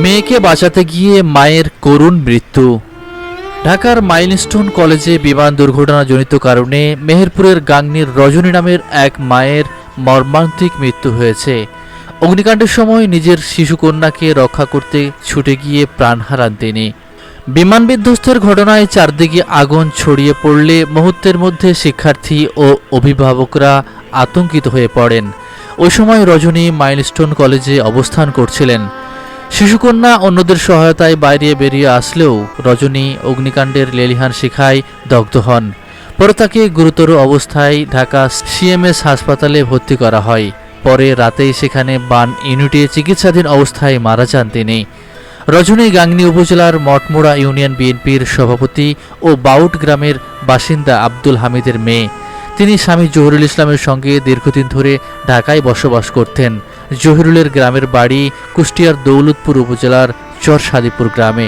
মেয়েকে বাঁচাতে গিয়ে মায়ের করুণ মৃত্যু। ঢাকার মাইলস্টোন কলেজে বিমান দুর্ঘটনাজনিত কারণে মেহেরপুরের গাংনীর রজনী নামের এক মায়ের মর্মান্তিক মৃত্যু হয়েছে। অগ্নিকাণ্ডের সময় নিজের শিশুকন্যাকে রক্ষা করতে ছুটে গিয়ে প্রাণ হারান তিনি। বিমান বিধ্বস্তের ঘটনায় চারদিকে আগুন ছড়িয়ে পড়লে মুহূর্তের মধ্যে শিক্ষার্থী ও অভিভাবকরা আতঙ্কিত হয়ে পড়েন। ওই সময় রজনী মাইলস্টোন কলেজে অবস্থান করছিলেন। শিশুকন্যা অন্যদের সহায়তায় বাইরে বেরিয়ে আসলেও রজনী অগ্নিকাণ্ডের লেলিহান শিখায় দগ্ধ হন। পরে তাকে গুরুতর অবস্থায় ঢাকা সিএমএস হাসপাতালে ভর্তি করা হয়। পরে রাতেই সেখানে বার্ন ইউনিটে চিকিৎসাধীন অবস্থায় মারা যান তিনি। রজনী গাংনী উপজেলার মঠমোড়া ইউনিয়ন বিএনপির সভাপতি ও বাউট গ্রামের বাসিন্দা আব্দুল হামিদের মেয়ে। তিনি স্বামী জহিরুল ইসলামের সঙ্গে দীর্ঘদিন ধরে ঢাকায় বসবাস করতেন। জহিরুলের গ্রামের বাড়ি কুষ্টিয়ার দৌলতপুর উপজেলার চরসাদিপুর গ্রামে।